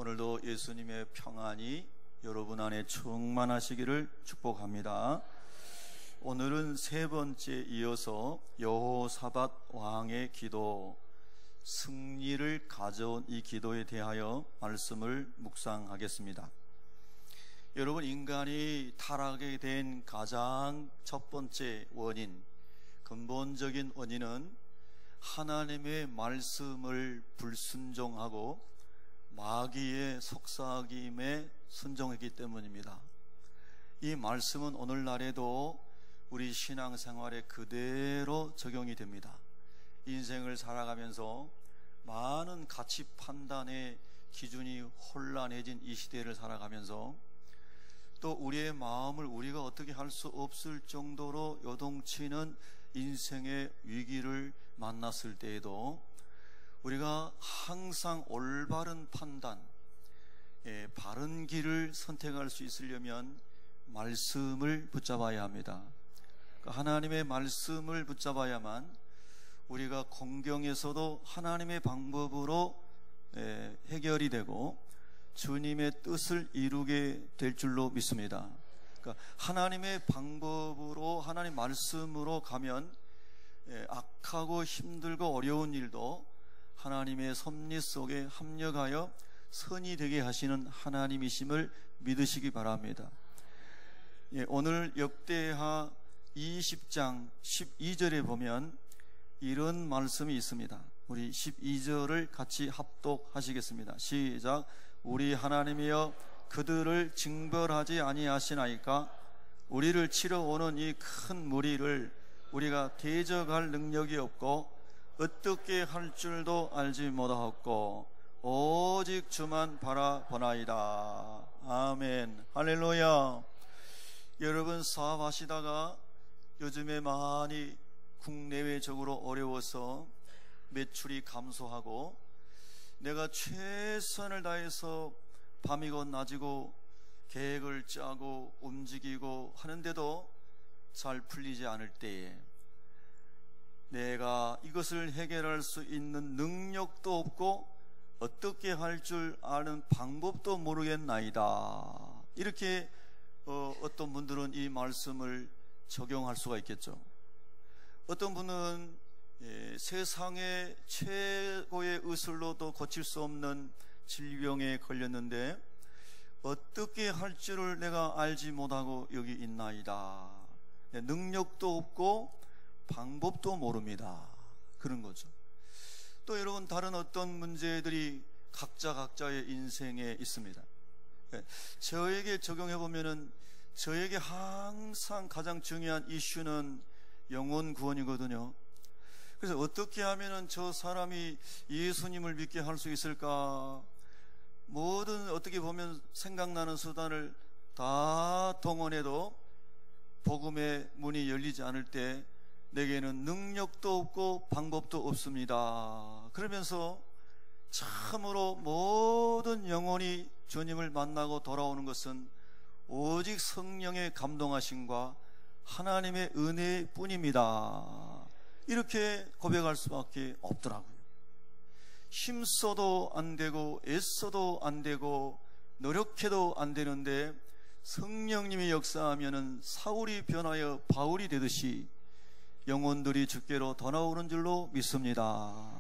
오늘도 예수님의 평안이 여러분 안에 충만하시기를 축복합니다. 오늘은 세 번째 이어서 여호사밧 왕의 기도, 승리를 가져온 이 기도에 대하여 말씀을 묵상하겠습니다. 여러분, 인간이 타락하게 된 가장 첫 번째 원인, 근본적인 원인은 하나님의 말씀을 불순종하고 마귀의 속삭임에 순종했기 때문입니다. 이 말씀은 오늘날에도 우리 신앙생활에 그대로 적용이 됩니다. 인생을 살아가면서 많은 가치 판단의 기준이 혼란해진 이 시대를 살아가면서 또 우리의 마음을 우리가 어떻게 할 수 없을 정도로 요동치는 인생의 위기를 만났을 때에도 우리가 항상 올바른 판단, 바른 길을 선택할 수 있으려면 말씀을 붙잡아야 합니다. 하나님의 말씀을 붙잡아야만 우리가 공경에서도 하나님의 방법으로 해결이 되고 주님의 뜻을 이루게 될 줄로 믿습니다. 그러니까 하나님의 방법으로, 하나님 말씀으로 가면 악하고 힘들고 어려운 일도 하나님의 섭리 속에 합력하여 선이 되게 하시는 하나님이심을 믿으시기 바랍니다. 오늘 역대하 20장 12절에 보면 이런 말씀이 있습니다. 우리 12절을 같이 합독하시겠습니다. 시작. 우리 하나님이여, 그들을 징벌하지 아니하시나이까? 우리를 치러 오는 이 큰 무리를 우리가 대적할 능력이 없고 어떻게 할 줄도 알지 못하였고 오직 주만 바라보나이다. 아멘. 할렐루야. 여러분, 사업하시다가 요즘에 많이 국내외적으로 어려워서 매출이 감소하고 내가 최선을 다해서 밤이고 낮이고 계획을 짜고 움직이고 하는데도 잘 풀리지 않을 때에 내가 이것을 해결할 수 있는 능력도 없고 어떻게 할 줄 아는 방법도 모르겠나이다. 이렇게 어떤 분들은 이 말씀을 적용할 수가 있겠죠. 어떤 분은 세상의 최고의 의술로도 고칠 수 없는 질병에 걸렸는데 어떻게 할 줄을 내가 알지 못하고 여기 있나이다. 능력도 없고 방법도 모릅니다. 그런 거죠. 또 여러분, 다른 어떤 문제들이 각자의 인생에 있습니다. 저에게 적용해 보면은 저에게 항상 가장 중요한 이슈는 영혼 구원이거든요. 그래서 어떻게 하면은 저 사람이 예수님을 믿게 할 수 있을까? 모든 어떻게 보면 생각나는 수단을 다 동원해도 복음의 문이 열리지 않을 때 내게는 능력도 없고 방법도 없습니다. 그러면서 참으로 모든 영혼이 주님을 만나고 돌아오는 것은 오직 성령의 감동하심과 하나님의 은혜뿐입니다. 이렇게 고백할 수밖에 없더라고요. 힘써도 안 되고 애써도 안 되고 노력해도 안 되는데 성령님이 역사하면은 사울이 변하여 바울이 되듯이 영혼들이 주께로 돌아오는 줄로 믿습니다.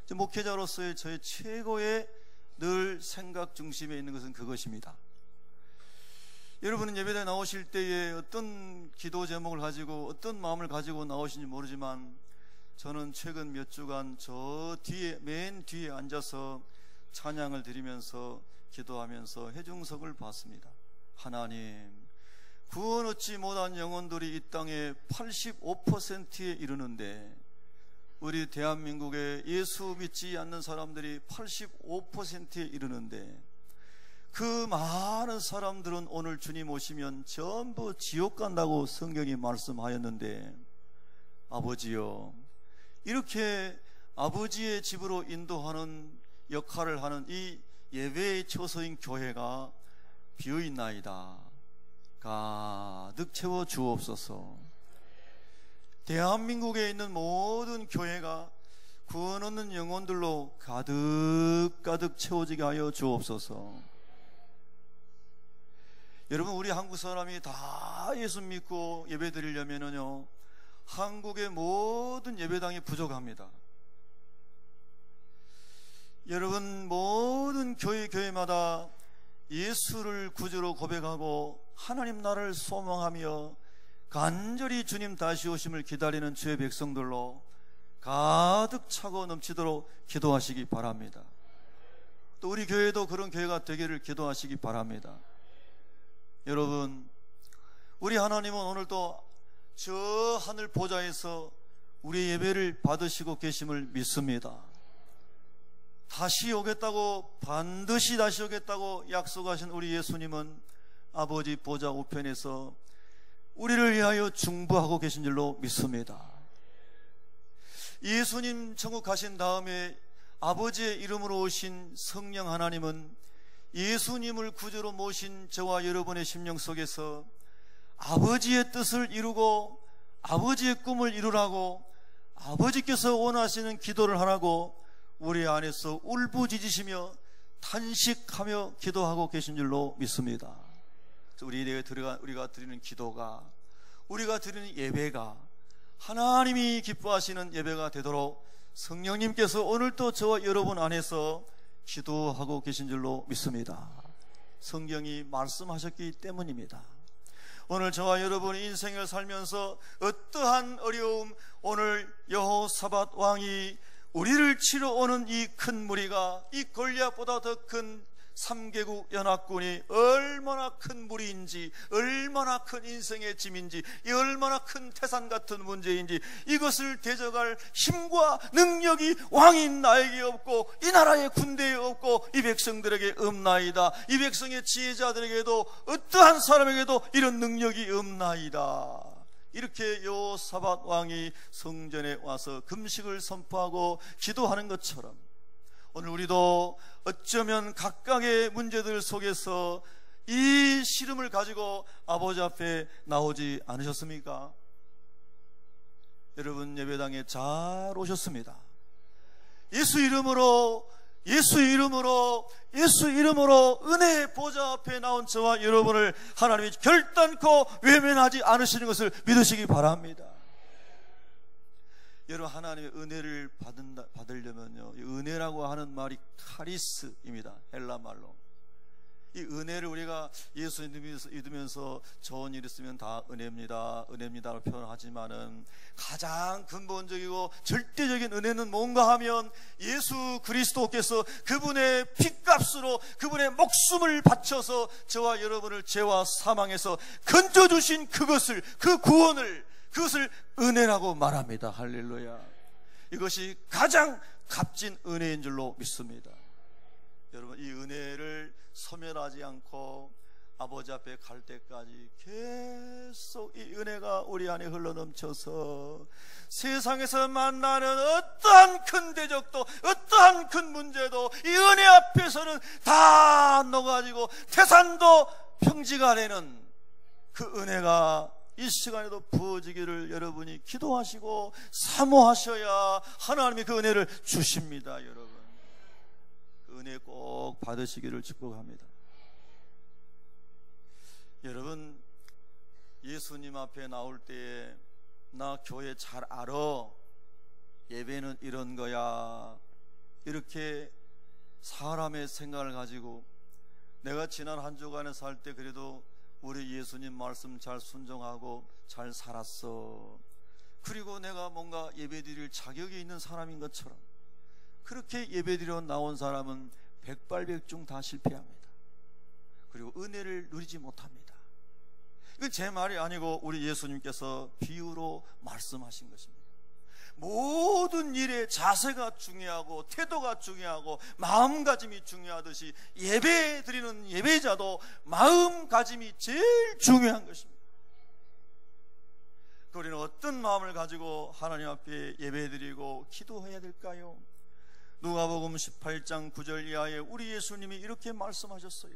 목회자로서의 저의 최고의 늘 생각 중심에 있는 것은 그것입니다. 여러분은 예배당에 나오실 때에 어떤 기도 제목을 가지고 어떤 마음을 가지고 나오시는지 모르지만 저는 최근 몇 주간 저 뒤에, 맨 뒤에 앉아서 찬양을 드리면서 기도하면서 해중석을 봤습니다. 하나님, 구원 얻지 못한 영혼들이 이 땅에 85%에 이르는데 우리 대한민국에 예수 믿지 않는 사람들이 85%에 이르는데 그 많은 사람들은 오늘 주님 오시면 전부 지옥 간다고 성경이 말씀하였는데, 아버지요, 이렇게 아버지의 집으로 인도하는 역할을 하는 이 예배의 처소인 교회가 비어있나이다. 가득 채워 주옵소서. 대한민국에 있는 모든 교회가 구원 얻는 영혼들로 가득가득 채워지게 하여 주옵소서. 여러분, 우리 한국 사람이 다 예수 믿고 예배 드리려면요, 한국의 모든 예배당이 부족합니다. 여러분, 모든 교회마다 예수를 구주로 고백하고 하나님 나라를 소망하며 간절히 주님 다시 오심을 기다리는 주의 백성들로 가득 차고 넘치도록 기도하시기 바랍니다. 또 우리 교회도 그런 교회가 되기를 기도하시기 바랍니다. 여러분, 우리 하나님은 오늘도 저 하늘 보좌에서 우리 예배를 받으시고 계심을 믿습니다. 다시 오겠다고, 반드시 다시 오겠다고 약속하신 우리 예수님은 아버지 보좌 우편에서 우리를 위하여 중보하고 계신 줄로 믿습니다. 예수님 천국 가신 다음에 아버지의 이름으로 오신 성령 하나님은 예수님을 구주로 모신 저와 여러분의 심령 속에서 아버지의 뜻을 이루고 아버지의 꿈을 이루라고, 아버지께서 원하시는 기도를 하라고 우리 안에서 울부짖으시며 탄식하며 기도하고 계신 줄로 믿습니다. 우리가 드리는 기도가, 우리가 드리는 예배가 하나님이 기뻐하시는 예배가 되도록 성령님께서 오늘도 저와 여러분 안에서 기도하고 계신 줄로 믿습니다. 성경이 말씀하셨기 때문입니다. 오늘 저와 여러분의 인생을 살면서 어떠한 어려움, 오늘 여호사밧 왕이 우리를 치러 오는 이 큰 무리가, 이 골리앗보다 더 큰 3개국 연합군이 얼마나 큰 무리인지, 얼마나 큰 인생의 짐인지, 이 얼마나 큰 태산 같은 문제인지, 이것을 대적할 힘과 능력이 왕인 나에게 없고 이 나라의 군대에 없고 이 백성들에게 없나이다. 이 백성의 지혜자들에게도 어떠한 사람에게도 이런 능력이 없나이다. 이렇게 여호사밧 왕이 성전에 와서 금식을 선포하고 기도하는 것처럼 오늘 우리도 어쩌면 각각의 문제들 속에서 이 시름을 가지고 아버지 앞에 나오지 않으셨습니까? 여러분, 예배당에 잘 오셨습니다. 예수 이름으로 은혜의 보좌 앞에 나온 저와 여러분을 하나님이 결단코 외면하지 않으시는 것을 믿으시기 바랍니다. 여러분, 하나님의 은혜를 받으려면요, 이 은혜라고 하는 말이 카리스입니다. 헬라 말로. 이 은혜를 우리가 예수 믿으면서 좋은 일 있으면 다 은혜입니다라고 표현하지만은 가장 근본적이고 절대적인 은혜는 뭔가 하면 예수 그리스도께서 그분의 핏값으로 그분의 목숨을 바쳐서 저와 여러분을 죄와 사망에서 건져주신 그것을, 그 구원을, 그것을 은혜라고 말합니다. 할렐루야. 이것이 가장 값진 은혜인 줄로 믿습니다. 여러분, 이 은혜를 소멸하지 않고 아버지 앞에 갈 때까지 계속 이 은혜가 우리 안에 흘러넘쳐서 세상에서 만나는 어떠한 큰 대적도, 어떠한 큰 문제도 이 은혜 앞에서는 다 녹아지고 태산도 평지가 되는 그 은혜가 이 시간에도 부어지기를 여러분이 기도하시고 사모하셔야 하나님이 그 은혜를 주십니다. 여러분, 그 은혜 꼭 받으시기를 축복합니다. 여러분, 예수님 앞에 나올 때에 나 교회 잘 알아, 예배는 이런 거야, 이렇게 사람의 생각을 가지고 내가 지난 한 주간에 살 때 그래도 우리 예수님 말씀 잘 순종하고 잘 살았어, 그리고 내가 뭔가 예배드릴 자격이 있는 사람인 것처럼 그렇게 예배드려 나온 사람은 백발백중 다 실패합니다. 그리고 은혜를 누리지 못합니다. 이건 제 말이 아니고 우리 예수님께서 비유로 말씀하신 것입니다. 모든 일에 자세가 중요하고 태도가 중요하고 마음가짐이 중요하듯이 예배 드리는 예배자도 마음가짐이 제일 중요한 것입니다. 우리는 어떤 마음을 가지고 하나님 앞에 예배 드리고 기도해야 될까요? 누가복음 18장 9절 이하에 우리 예수님이 이렇게 말씀하셨어요.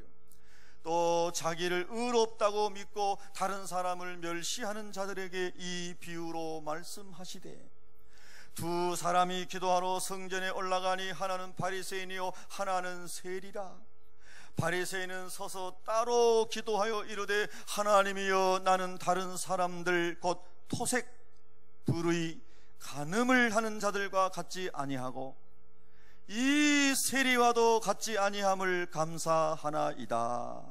또 자기를 의롭다고 믿고 다른 사람을 멸시하는 자들에게 이 비유로 말씀하시되, 두 사람이 기도하러 성전에 올라가니 하나는 바리새인이요 하나는 세리라. 바리새인은 서서 따로 기도하여 이르되 하나님이여 나는 다른 사람들 곧 토색 불의 간음을 하는 자들과 같지 아니하고 이 세리와도 같지 아니함을 감사하나이다.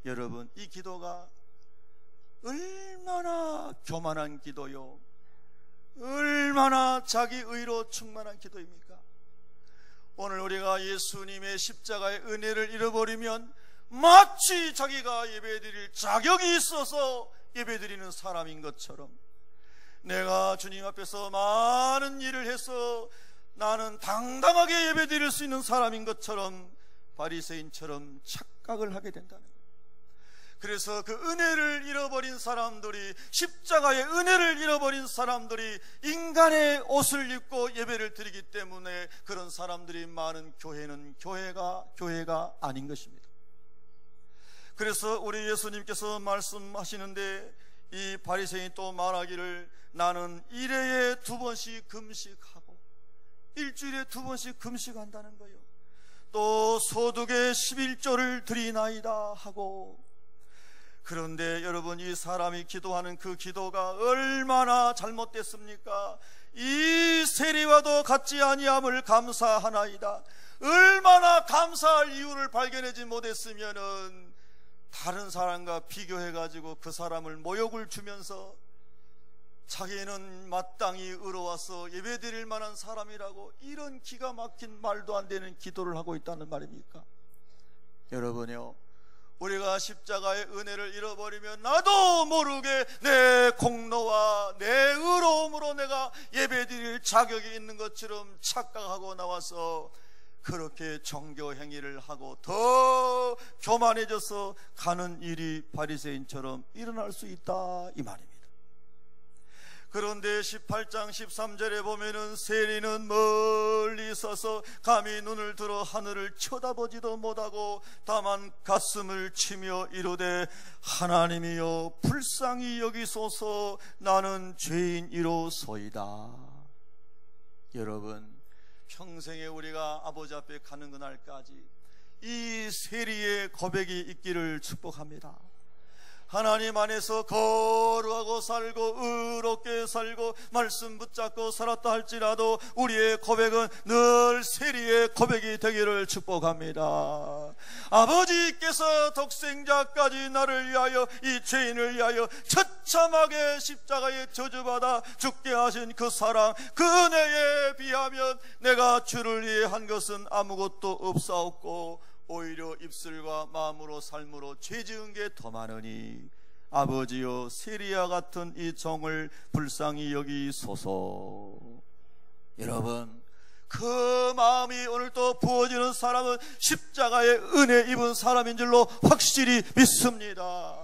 여러분, 이 기도가 얼마나 교만한 기도요, 얼마나 자기의로 충만한 기도입니까? 오늘 우리가 예수님의 십자가의 은혜를 잃어버리면 마치 자기가 예배드릴 자격이 있어서 예배드리는 사람인 것처럼, 내가 주님 앞에서 많은 일을 해서 나는 당당하게 예배드릴 수 있는 사람인 것처럼 바리새인처럼 착각을 하게 된다는 거예요. 그래서 그 은혜를 잃어버린 사람들이, 십자가의 은혜를 잃어버린 사람들이 인간의 옷을 입고 예배를 드리기 때문에 그런 사람들이 많은 교회는 교회가 아닌 것입니다. 그래서 우리 예수님께서 말씀하시는데 이 바리새인이 또 말하기를 나는 일회에 2번씩 금식하고 일주일에 2번씩 금식한다는 거예요. 또 소득의 11조를 드리나이다 하고. 그런데 여러분, 이 사람이 기도하는 그 기도가 얼마나 잘못됐습니까? 이 세리와도 같지 아니함을 감사하나이다. 얼마나 감사할 이유를 발견하지 못했으면은 다른 사람과 비교해가지고 그 사람을 모욕을 주면서 자기는 마땅히 의로워서 예배드릴 만한 사람이라고 이런 기가 막힌 말도 안 되는 기도를 하고 있다는 말입니까? 여러분요, 우리가 십자가의 은혜를 잃어버리면 나도 모르게 내 공로와 내 의로움으로 내가 예배드릴 자격이 있는 것처럼 착각하고 나와서 그렇게 종교 행위를 하고 더 교만해져서 가는 일이 바리새인처럼 일어날 수 있다, 이 말입니다. 그런데 18장 13절에 보면은 세리는 멀리 서서 감히 눈을 들어 하늘을 쳐다보지도 못하고 다만 가슴을 치며 이르되 하나님이여 불쌍히 여기소서 나는 죄인이로소이다. 여러분, 평생에 우리가 아버지 앞에 가는 그날까지 이 세리의 고백이 있기를 축복합니다. 하나님 안에서 거룩하고 살고 의롭게 살고 말씀 붙잡고 살았다 할지라도 우리의 고백은 늘 세리의 고백이 되기를 축복합니다. 아버지께서 독생자까지 나를 위하여, 이 죄인을 위하여 처참하게 십자가에 저주받아 죽게 하신 그 사랑, 그 은혜에 비하면 내가 주를 위해 한 것은 아무것도 없사옵고 오히려 입술과 마음으로 삶으로 죄 지은 게 더 많으니 아버지여 세리와 같은 이 종을 불쌍히 여기소서. 여러분, 그 마음이 오늘 또 부어지는 사람은 십자가의 은혜 입은 사람인 줄로 확실히 믿습니다.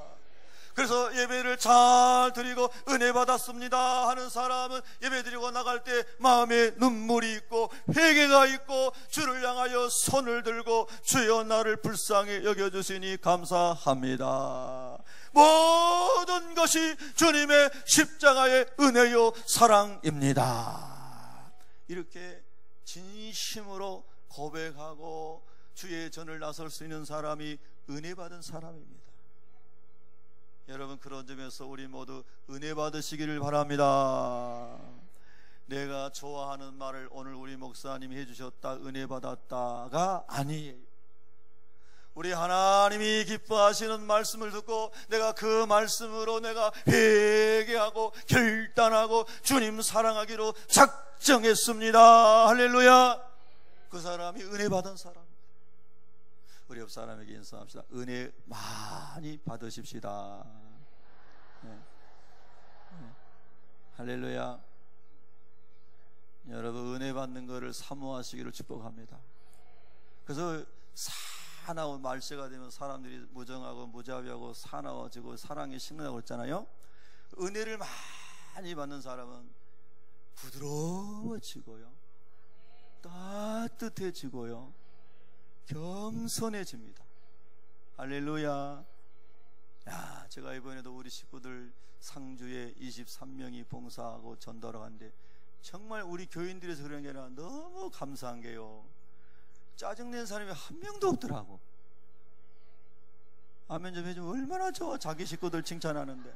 그래서 예배를 잘 드리고 은혜 받았습니다 하는 사람은 예배 드리고 나갈 때 마음에 눈물이 있고 회개가 있고 주를 향하여 손을 들고 주여 나를 불쌍히 여겨주시니 감사합니다. 모든 것이 주님의 십자가의 은혜요 사랑입니다. 이렇게 진심으로 고백하고 주의 전을 나설 수 있는 사람이 은혜 받은 사람입니다. 여러분, 그런 점에서 우리 모두 은혜 받으시기를 바랍니다. 내가 좋아하는 말을 오늘 우리 목사님이 해주셨다, 은혜 받았다가 아니에요. 우리 하나님이 기뻐하시는 말씀을 듣고 내가 그 말씀으로 내가 회개하고 결단하고 주님 사랑하기로 작정했습니다. 할렐루야. 그 사람이 은혜 받은 사람. 우리 옆 사람에게 인사합시다. 은혜 많이 받으십시다. 네. 네. 할렐루야. 여러분, 은혜 받는 것을 사모하시기를 축복합니다. 그래서 사나운 말세가 되면 사람들이 무정하고 무자비하고 사나워지고 사랑이 식는다고 했잖아요. 은혜를 많이 받는 사람은 부드러워지고요, 따뜻해지고요, 겸손해집니다. 할렐루야. 야, 제가 이번에도 우리 식구들 상주에 23명이 봉사하고 전도하러 갔는데 정말 우리 교인들에서 그런 게 아니라 너무 감사한 게요, 짜증낸 사람이 한 명도 없더라고. 아멘 좀 해주면 얼마나 좋아. 자기 식구들 칭찬하는데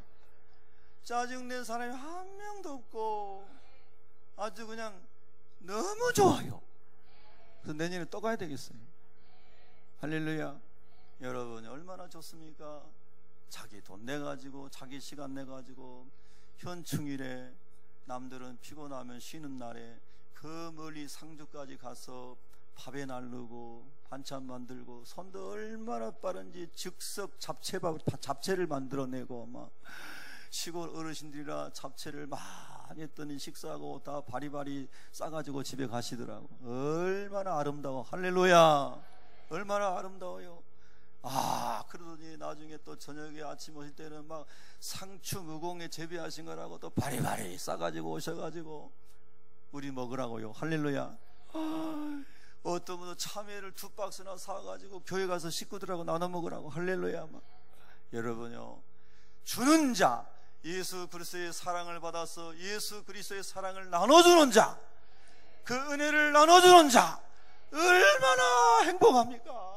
짜증낸 사람이 한 명도 없고 아주 그냥 너무 좋아요. 그래서 내년에 또 가야 되겠어요. 할렐루야. 여러분 얼마나 좋습니까? 자기 돈 내가지고 자기 시간 내가지고 현충일에, 남들은 피곤하면 쉬는 날에 그 멀리 상주까지 가서 밥에 나르고 반찬 만들고, 손도 얼마나 빠른지 즉석 잡채를 만들어내고, 막 시골 어르신들이라 잡채를 많이 했더니 식사하고 다 바리바리 싸가지고 집에 가시더라고. 얼마나 아름다워. 할렐루야. 얼마나 아름다워요. 그러더니 나중에 또 저녁에 아침 오실 때는 막 상추 무공에 재배하신 거라고 또 바리바리 싸가지고 오셔가지고 우리 먹으라고요. 할렐루야. 어떤 분은 참외를 2박스나 사가지고 교회 가서 식구들하고 나눠 먹으라고. 할렐루야. 막. 여러분요, 주는 자, 예수 그리스도의 사랑을 받아서 예수 그리스도의 사랑을 나눠주는 자, 그 은혜를 나눠주는 자, 얼마나 행복합니까?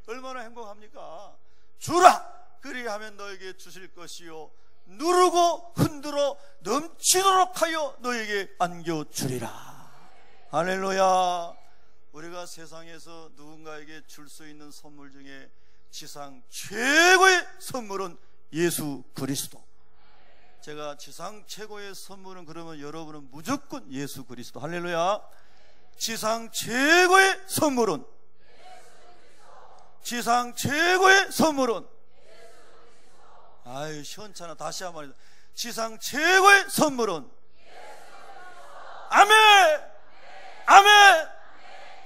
얼마나 행복합니까? 주라, 그리하면 너에게 주실 것이요 누르고 흔들어 넘치도록 하여 너에게 안겨주리라. 할렐루야. 우리가 세상에서 누군가에게 줄 수 있는 선물 중에 지상 최고의 선물은 예수 그리스도. 제가 지상 최고의 선물은, 그러면 여러분은 무조건 예수 그리스도. 할렐루야. 지상 최고의 선물은, 지상 최고의 선물은, 아유 시원찮아. 다시 한 번. 지상 최고의 선물은, 아멘, 아멘,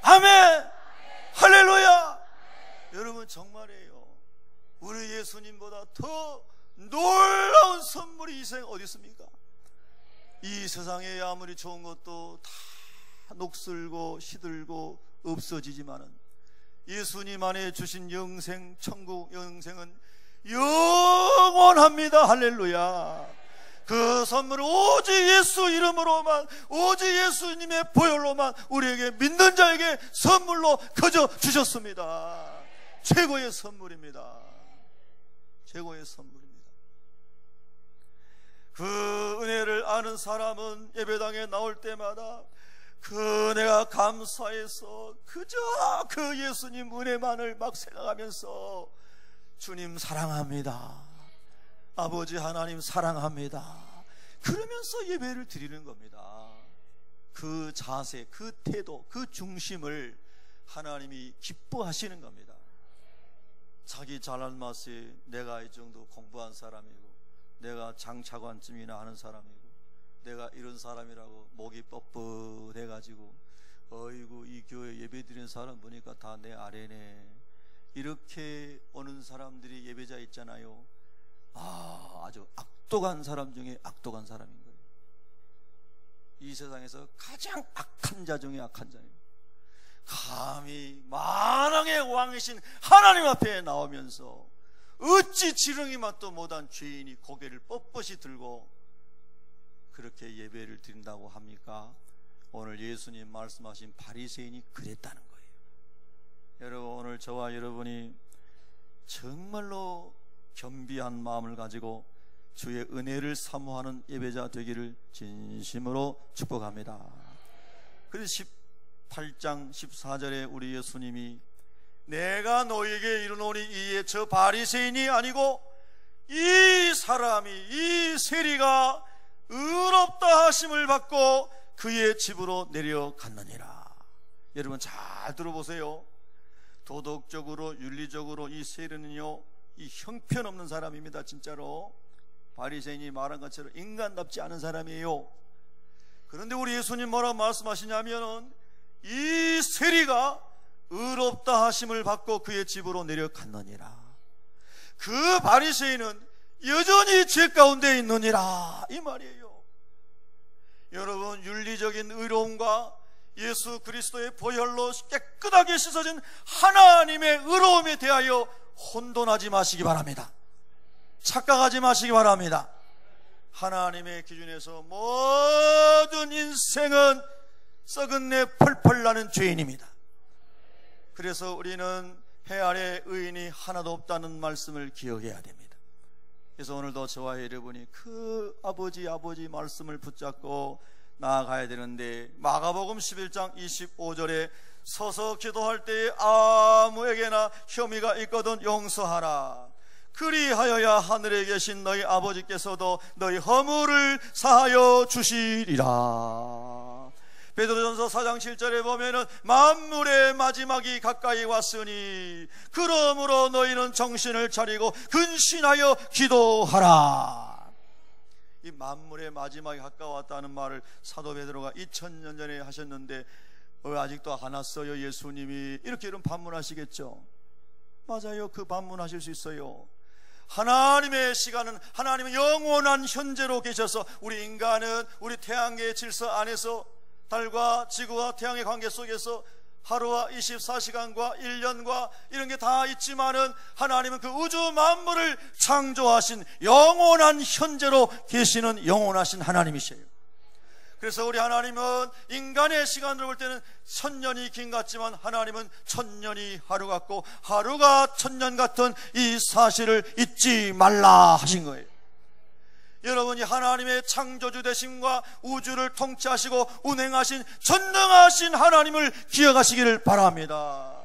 아멘, 할렐루야. 여러분 정말이에요. 우리 예수님보다 더 놀라운 선물이 이 세상에 어디 있습니까? 이 세상에 아무리 좋은 것도 다 녹슬고 시들고 없어지지만은 예수님 안에 주신 영생, 천국 영생은 영원합니다. 할렐루야. 그 선물을 오직 예수 이름으로만, 오직 예수님의 보혈로만 우리에게 믿는 자에게 선물로 거저 주셨습니다. 최고의 선물입니다. 최고의 선물입니다. 그 은혜를 아는 사람은 예배당에 나올 때마다 그 은혜가 감사해서 그저 그 예수님 은혜만을 막 생각하면서 주님 사랑합니다, 아버지 하나님 사랑합니다, 그러면서 예배를 드리는 겁니다. 그 자세, 그 태도, 그 중심을 하나님이 기뻐하시는 겁니다. 자기 잘난 맛에 내가 이 정도 공부한 사람이고, 내가 장차관쯤이나 하는 사람이고, 내가 이런 사람이라고 목이 뻣뻣해가지고 어이구 이 교회 예배 드리는 사람 보니까 다 내 아래네, 이렇게 오는 사람들이 예배자 있잖아요. 아주 악독한 사람 중에 악독한 사람인 거예요. 이 세상에서 가장 악한 자 중에 악한 자예요. 감히 만왕의 왕이신 하나님 앞에 나오면서 어찌 지렁이 맛도 못한 죄인이 고개를 뻣뻣이 들고 그렇게 예배를 드린다고 합니까? 오늘 예수님 말씀하신 바리새인이 그랬다는 거예요. 여러분, 오늘 저와 여러분이 정말로 겸비한 마음을 가지고 주의 은혜를 사모하는 예배자 되기를 진심으로 축복합니다. 그래서 18장 14절에 우리 예수님이 내가 너에게 이르노니 이에 저 바리새인이 아니고 이 사람이, 이 세리가 의롭다 하심을 받고 그의 집으로 내려갔느니라. 여러분 잘 들어보세요. 도덕적으로 윤리적으로 이 세리는요, 이 형편없는 사람입니다. 진짜로 바리새인이 말한 것처럼 인간답지 않은 사람이에요. 그런데 우리 예수님 뭐라고 말씀하시냐면은 이 세리가 의롭다 하심을 받고 그의 집으로 내려갔느니라. 그 바리새인은 여전히 죄 가운데 있느니라, 이 말이에요. 여러분, 윤리적인 의로움과 예수 그리스도의 보혈로 깨끗하게 씻어진 하나님의 의로움에 대하여 혼돈하지 마시기 바랍니다. 착각하지 마시기 바랍니다. 하나님의 기준에서 모든 인생은 썩은 내 펄펄 나는 죄인입니다. 그래서 우리는 해 아래 의인이 하나도 없다는 말씀을 기억해야 됩니다. 그래서 오늘도 저와 여러분이 그 아버지 말씀을 붙잡고 나아가야 되는데, 마가복음 11장 25절에 서서 기도할 때에 아무에게나 혐의가 있거든 용서하라. 그리하여야 하늘에 계신 너희 아버지께서도 너희 허물을 사하여 주시리라. 베드로전서 4장 7절에 보면은 만물의 마지막이 가까이 왔으니 그러므로 너희는 정신을 차리고 근신하여 기도하라. 이 만물의 마지막이 가까웠다는 말을 사도 베드로가 2000년 전에 하셨는데 아직도 안 왔어요 예수님이, 이렇게 이런 반문하시겠죠. 맞아요. 그 반문하실 수 있어요. 하나님의 시간은, 하나님은 영원한 현재로 계셔서 우리 인간은 우리 태양계의 질서 안에서 달과 지구와 태양의 관계 속에서 하루와 24시간과 1년과 이런 게 다 있지만은 하나님은 그 우주 만물을 창조하신 영원한 현재로 계시는 영원하신 하나님이세요. 그래서 우리 하나님은 인간의 시간으로 볼 때는 1000년이 긴 같지만 하나님은 1000년이 하루 같고 하루가 1000년 같은 이 사실을 잊지 말라 하신 거예요. 여러분이 하나님의 창조주 되심과 우주를 통치하시고 운행하신 전능하신 하나님을 기억하시기를 바랍니다.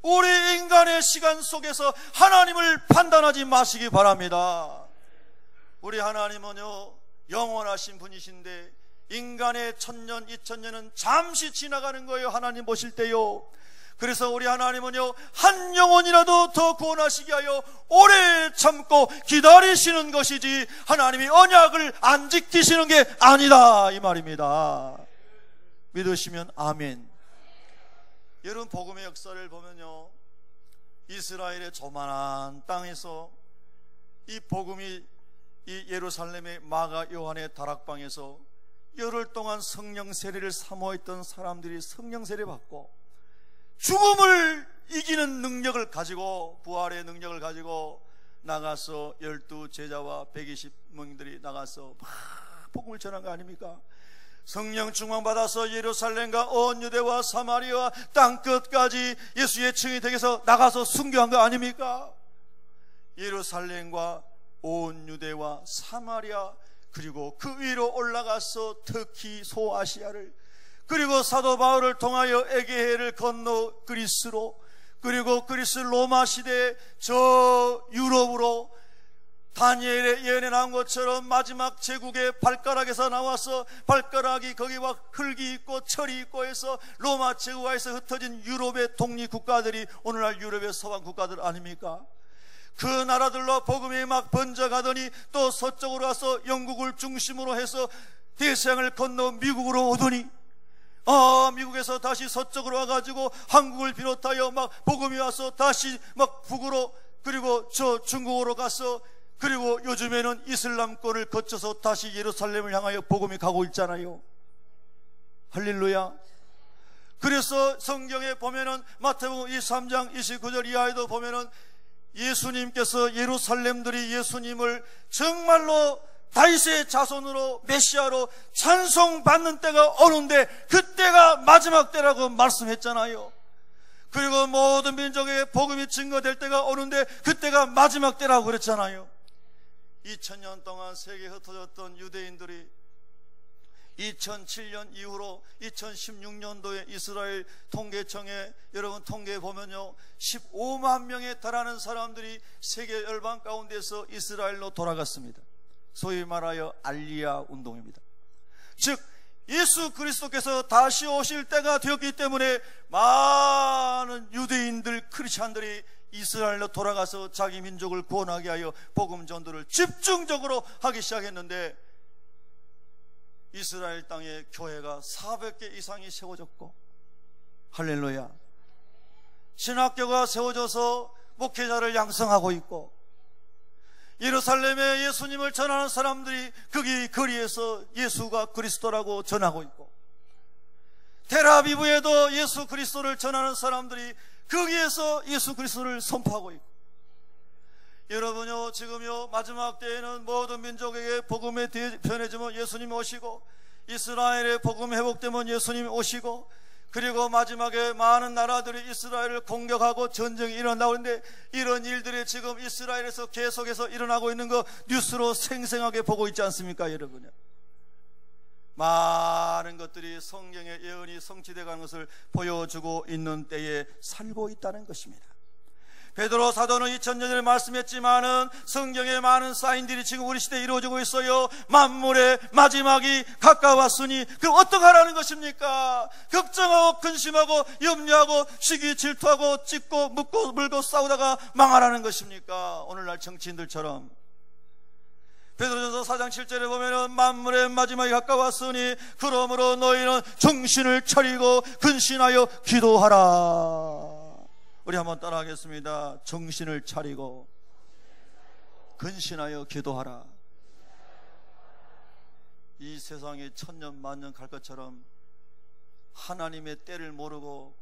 우리 인간의 시간 속에서 하나님을 판단하지 마시기 바랍니다. 우리 하나님은요 영원하신 분이신데 인간의 1000년, 2000년은 잠시 지나가는 거예요. 하나님 보실 때요. 그래서 우리 하나님은요 한 영혼이라도 더 구원하시게 하여 오래 참고 기다리시는 것이지 하나님이 언약을 안 지키시는 게 아니다 이 말입니다. 믿으시면 아멘. 여러분 복음의 역사를 보면요 이스라엘의 조만한 땅에서 이 복음이 이 예루살렘의 마가 요한의 다락방에서 열흘 동안 성령 세례를 사모했던 사람들이 성령 세례 받고 죽음을 이기는 능력을 가지고, 부활의 능력을 가지고 나가서 12 제자와 120명들이 나가서 막 복음을 전한 거 아닙니까? 성령 충만받아서 예루살렘과 온 유대와 사마리아와 땅끝까지 예수의 증인이 되기 위해서 나가서 순교한 거 아닙니까? 예루살렘과 온 유대와 사마리아 그리고 그 위로 올라가서 특히 소아시아를, 그리고 사도 바울을 통하여 에게해를 건너 그리스로, 그리고 그리스 로마 시대에 저 유럽으로 다니엘의 예언에 나온 것처럼 마지막 제국의 발가락에서 나와서 발가락이 거기와 흙이 있고 철이 있고 해서 로마 제국에서 흩어진 유럽의 독립국가들이 오늘날 유럽의 서방 국가들 아닙니까? 그 나라들로 복음이 막 번져가더니 또 서쪽으로 와서 영국을 중심으로 해서 대서양을 건너 미국으로 오더니 미국에서 다시 서쪽으로 와가지고 한국을 비롯하여 막 복음이 와서 다시 막 북으로, 그리고 저 중국으로 가서, 그리고 요즘에는 이슬람권을 거쳐서 다시 예루살렘을 향하여 복음이 가고 있잖아요. 할렐루야. 그래서 성경에 보면은 마태복음 23장 29절 이하에도 보면은 예수님께서 예루살렘들이 예수님을 정말로 다윗의 자손으로 메시아로 찬송받는 때가 오는데 그때가 마지막 때라고 말씀했잖아요. 그리고 모든 민족에게 복음이 증거될 때가 오는데 그때가 마지막 때라고 그랬잖아요. 2000년 동안 세계에 흩어졌던 유대인들이 2007년 이후로 2016년도에 이스라엘 통계청에 여러분 통계에 보면요 15만 명에 달하는 사람들이 세계 열방 가운데서 이스라엘로 돌아갔습니다. 소위 말하여 알리야 운동입니다. 즉 예수 그리스도께서 다시 오실 때가 되었기 때문에 많은 유대인들, 크리스찬들이 이스라엘로 돌아가서 자기 민족을 구원하게 하여 복음 전도를 집중적으로 하기 시작했는데 이스라엘 땅에 교회가 400개 이상이 세워졌고, 할렐루야, 신학교가 세워져서 목회자를 양성하고 있고, 예루살렘에 예수님을 전하는 사람들이 거기 거리에서 예수가 그리스도라고 전하고 있고, 텔아비브에도 예수 그리스도를 전하는 사람들이 거기에서 예수 그리스도를 선포하고 있고, 여러분요, 지금요 마지막 때에는 모든 민족에게 복음이 전해지면 예수님이 오시고, 이스라엘의 복음 회복되면 예수님이 오시고, 그리고 마지막에 많은 나라들이 이스라엘을 공격하고 전쟁이 일어나고 있는데, 이런 일들이 지금 이스라엘에서 계속해서 일어나고 있는 거 뉴스로 생생하게 보고 있지 않습니까, 여러분요? 많은 것들이 성경의 예언이 성취되어 가는 것을 보여주고 있는 때에 살고 있다는 것입니다. 베드로 사도는 2000년 전에 말씀했지만은 성경의 많은 사인들이 지금 우리 시대에 이루어지고 있어요. 만물의 마지막이 가까웠으니 그럼 어떡하라는 것입니까? 걱정하고 근심하고 염려하고 시기 질투하고 찢고 묻고 물고 싸우다가 망하라는 것입니까? 오늘날 정치인들처럼. 베드로전서 4장 7절에 보면은 만물의 마지막이 가까웠으니 그러므로 너희는 정신을 차리고 근신하여 기도하라. 우리 한번 따라하겠습니다. 정신을 차리고 근신하여 기도하라. 이 세상에 천년 만년 갈 것처럼 하나님의 때를 모르고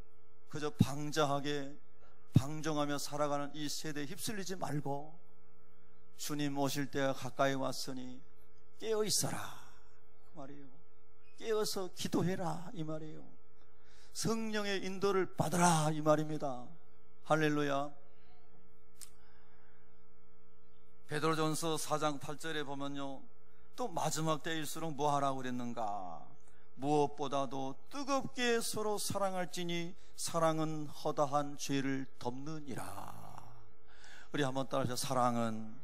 그저 방자하게 방종하며 살아가는 이 세대에 휩쓸리지 말고 주님 오실 때가 가까이 왔으니 깨어 있어라 그 말이에요. 깨어서 기도해라 이 말이에요. 성령의 인도를 받으라 이 말입니다. 할렐루야. 베드로전서 4장 8절에 보면요, 또 마지막 때일수록 뭐 하라고 그랬는가? 무엇보다도 뜨겁게 서로 사랑할지니 사랑은 허다한 죄를 덮느니라. 우리 한번 따라하자. 사랑은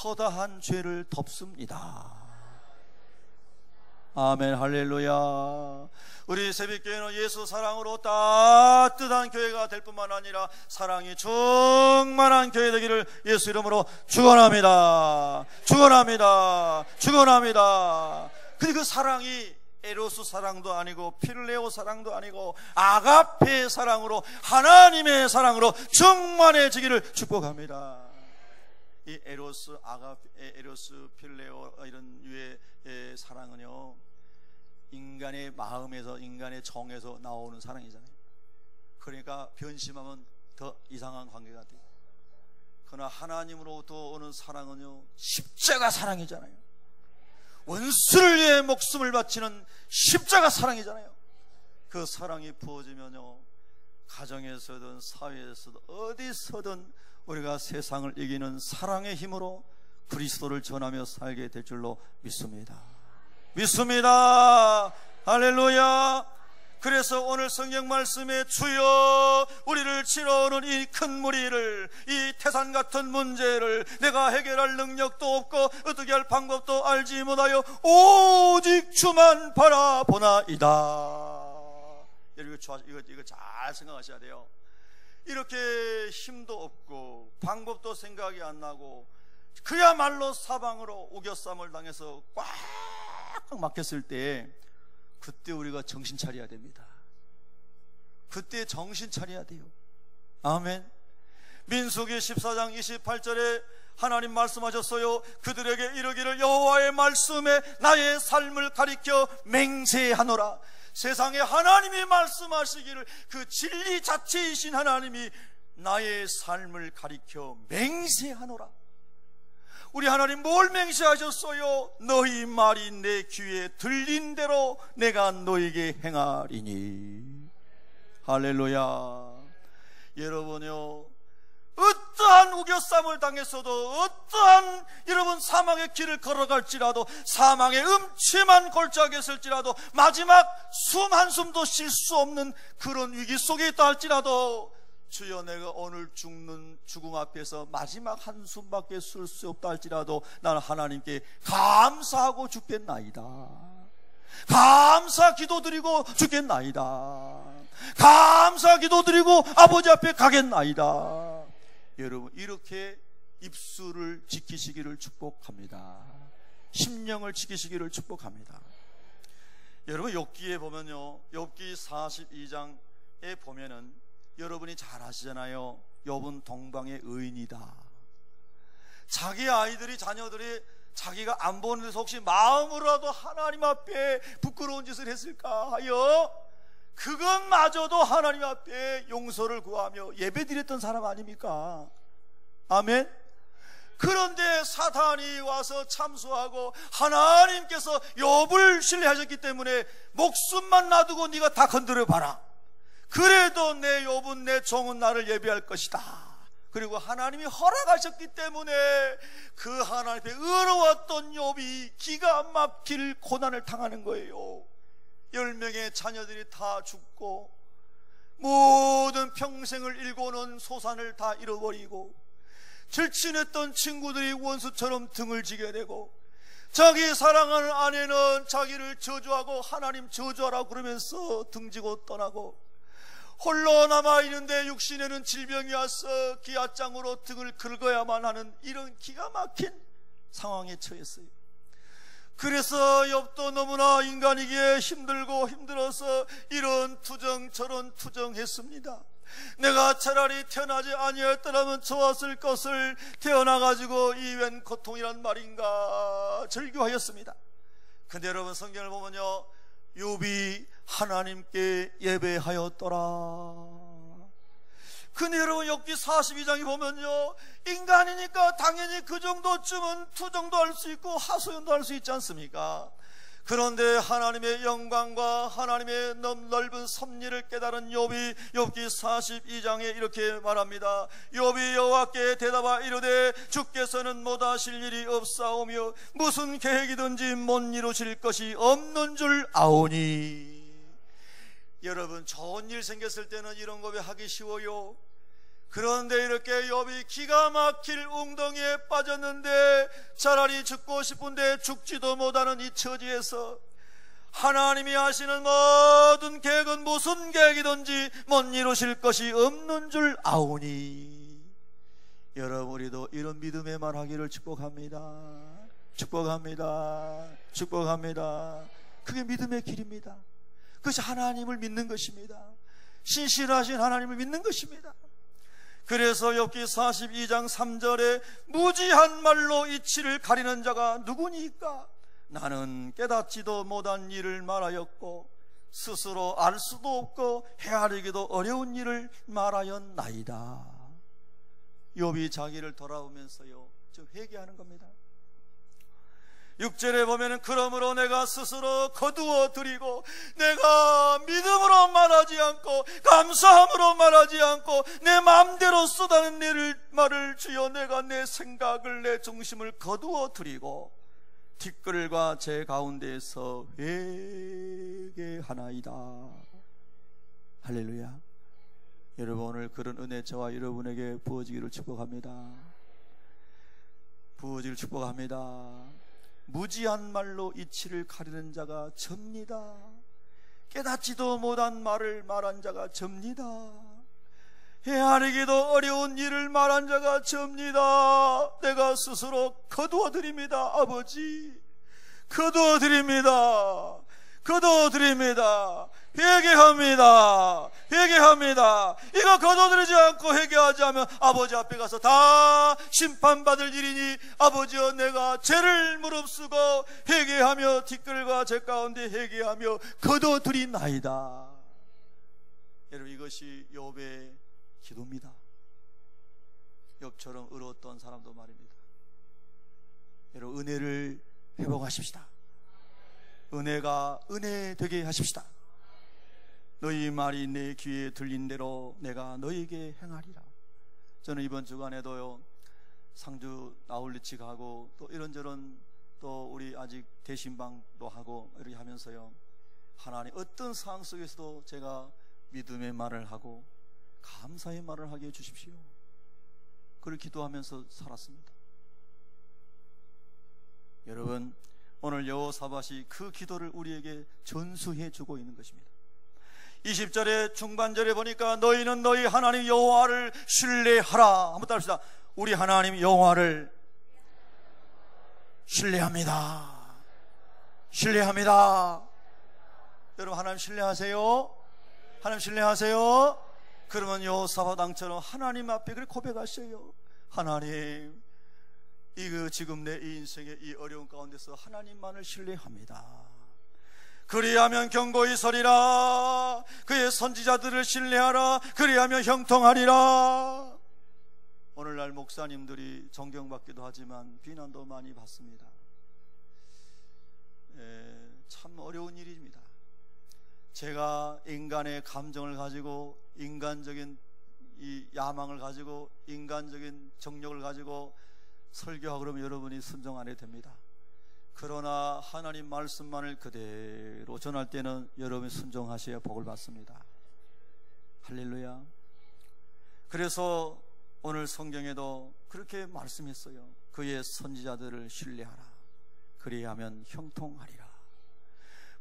허다한 죄를 덮습니다. 아멘. 할렐루야. 우리 새벽교회는 예수 사랑으로 따뜻한 교회가 될 뿐만 아니라 사랑이 충만한 교회 되기를 예수 이름으로 축원합니다. 축원합니다. 축원합니다. 근데 그 사랑이 에로스 사랑도 아니고 필레오 사랑도 아니고 아가페 사랑으로, 하나님의 사랑으로 충만해지기를 축복합니다. 이 에로스, 아가페, 에로스, 필레오 이런 유의 사랑은요, 인간의 마음에서, 인간의 정에서 나오는 사랑이잖아요. 그러니까 변심하면 더 이상한 관계가 돼요. 그러나 하나님으로부터 오는 사랑은요, 십자가 사랑이잖아요. 원수를 위해 목숨을 바치는 십자가 사랑이잖아요. 그 사랑이 부어지면요, 가정에서든 사회에서든 어디서든 우리가 세상을 이기는 사랑의 힘으로 그리스도를 전하며 살게 될 줄로 믿습니다. 믿습니다. 할렐루야. 그래서 오늘 성경 말씀에 주여 우리를 치러오는 이 큰 무리를, 이 태산 같은 문제를 내가 해결할 능력도 없고 어떻게 할 방법도 알지 못하여 오직 주만 바라보나이다. 여러분 이거 잘 생각하셔야 돼요. 이렇게 힘도 없고 방법도 생각이 안 나고 그야말로 사방으로 우겨쌈을 당해서 꽉 막혔을 때, 그때 우리가 정신 차려야 됩니다. 그때 정신 차려야 돼요. 아멘. 민수기 14장 28절에 하나님 말씀하셨어요. 그들에게 이르기를 여호와의 말씀에 나의 삶을 가리켜 맹세하노라. 세상에 하나님이 말씀하시기를 그 진리 자체이신 하나님이 나의 삶을 가리켜 맹세하노라. 우리 하나님 뭘 맹세하셨어요? 너희 말이 내 귀에 들린 대로 내가 너에게 행하리니. 할렐루야. 여러분요, 어떠한 우겨쌈을 당했어도, 어떠한 여러분 사망의 길을 걸어갈지라도, 사망의 음침한 골짜기에 있을지라도, 마지막 숨 한숨도 쉴 수 없는 그런 위기 속에 있다 할지라도, 주여 내가 오늘 죽음 앞에서 마지막 한숨밖에 쓸 수 없다 할지라도 나는 하나님께 감사하고 죽겠나이다. 감사 기도드리고 죽겠나이다. 감사 기도드리고 아버지 앞에 가겠나이다. 여러분 이렇게 입술을 지키시기를 축복합니다. 심령을 지키시기를 축복합니다. 여러분 욥기에 보면요, 욥기 42장에 보면은 여러분이 잘 아시잖아요. 욥은 동방의 의인이다. 자기 아이들이, 자녀들이 자기가 안 보는 데서 혹시 마음으로라도 하나님 앞에 부끄러운 짓을 했을까 하여 그것마저도 하나님 앞에 용서를 구하며 예배드렸던 사람 아닙니까? 아멘. 그런데 사탄이 와서 참소하고 하나님께서 욥을 신뢰하셨기 때문에 목숨만 놔두고 네가 다 건드려 봐라. 그래도 내 욥은, 내 종은 나를 예비할 것이다. 그리고 하나님이 허락하셨기 때문에 그 하나님 앞에 의로웠던 욥이 기가 막힐 고난을 당하는 거예요. 10명의 자녀들이 다 죽고 모든 평생을 일궈놓은 소산을 다 잃어버리고 절친했던 친구들이 원수처럼 등을 지게 되고 자기 사랑하는 아내는 자기를 저주하고 하나님 저주하라고 그러면서 등지고 떠나고 홀로 남아있는데 육신에는 질병이 와서 기아장으로 등을 긁어야만 하는 이런 기가 막힌 상황에 처했어요. 그래서 욥도 너무나 인간이기에 힘들고 힘들어서 이런 투정 저런 투정했습니다. 내가 차라리 태어나지 아니었더라면 좋았을 것을 태어나가지고 이 웬 고통이란 말인가 절규하였습니다. 근데 여러분 성경을 보면요, 욥이 하나님께 예배하였더라. 근데 여러분 욥기 42장에 보면요, 인간이니까 당연히 그 정도쯤은 투정도 할 수 있고 하소연도 할 수 있지 않습니까? 그런데 하나님의 영광과 하나님의 넓은 섭리를 깨달은 욥이 욥기 42장에 이렇게 말합니다. 욥이 여호와께 대답하 이르되 주께서는 못하실 일이 없사오며 무슨 계획이든지 못 이루실 것이 없는 줄 아오니. 여러분 좋은 일 생겼을 때는 이런 고백하기 쉬워요. 그런데 이렇게 욥이 기가 막힐 웅덩이에 빠졌는데 차라리 죽고 싶은데 죽지도 못하는 이 처지에서 하나님이 하시는 모든 계획은 무슨 계획이든지 못 이루실 것이 없는 줄 아오니. 여러분 우리도 이런 믿음의 말 하기를 축복합니다. 축복합니다. 축복합니다. 그게 믿음의 길입니다. 그것이 하나님을 믿는 것입니다. 신실하신 하나님을 믿는 것입니다. 그래서 욥기 42장 3절에 무지한 말로 이치를 가리는 자가 누구니까? 나는 깨닫지도 못한 일을 말하였고 스스로 알 수도 없고 헤아리기도 어려운 일을 말하였나이다. 욥이 자기를 돌아보면서요 좀 회개하는 겁니다. 6절에 보면은 그러므로 내가 스스로 거두어 드리고 내가 믿음으로 말하지 않고 감사함으로 말하지 않고 내 마음대로 쏟아낸 말을 주여 내가 내 생각을 내 중심을 거두어 드리고 티끌과 제 가운데에서 회개하나이다. 할렐루야. 여러분 오늘 그런 은혜 저와 여러분에게 부어지기를 축복합니다. 부어지기를 축복합니다. 무지한 말로 이치를 가리는 자가 접니다. 깨닫지도 못한 말을 말한 자가 접니다. 헤아리기도 어려운 일을 말한 자가 접니다. 내가 스스로 거두어드립니다. 아버지 거두어드립니다. 거두어드립니다. 회개합니다. 회개합니다. 이거 거둬들이지 않고 회개하지 않으면 아버지 앞에 가서 다 심판받을 일이니 아버지여 내가 죄를 무릅쓰고 회개하며 티끌과 제 가운데 회개하며 거둬들이나이다. 여러분 이것이 욥의 기도입니다. 욥처럼 의로웠던 사람도 말입니다. 여러분 은혜를 회복하십시다. 은혜가 은혜 되게 하십시다. 너희 말이 내 귀에 들린 대로 내가 너희에게 행하리라. 저는 이번 주간에도요 상주 아울리치 가고 또 이런저런 또 우리 아직 대신방도 하고 이렇게 하면서요 하나님 어떤 상황 속에서도 제가 믿음의 말을 하고 감사의 말을 하게 해주십시오. 그걸 기도하면서 살았습니다. 여러분 오늘 여호사밧이 그 기도를 우리에게 전수해 주고 있는 것입니다. 20절에 중반절에 보니까 너희는 너희 하나님 여호와를 신뢰하라. 한번 따라합시다. 우리 하나님 여호와를 신뢰합니다. 신뢰합니다. 여러분 하나님 신뢰하세요? 하나님 신뢰하세요? 그러면 여호사밧 왕처럼 하나님 앞에 그렇게 고백하셔요. 하나님 지금 내 이 인생의 이 어려운 가운데서 하나님만을 신뢰합니다. 그리하면 견고히 서리라. 그의 선지자들을 신뢰하라. 그리하면 형통하리라. 오늘날 오늘날 목사님들이 존경받기도 하지만 비난도 많이 받습니다. 참 어려운 일입니다. 제가 인간의 감정을 가지고, 인간적인 이 야망을 가지고, 인간적인 정력을 가지고 설교하고 그러면 여러분이 순종 안 해도 됩니다. 그러나 하나님 말씀만을 그대로 전할 때는 여러분이 순종하셔야 복을 받습니다. 할렐루야. 그래서 오늘 성경에도 그렇게 말씀했어요. 그의 선지자들을 신뢰하라. 그리하면 형통하리라.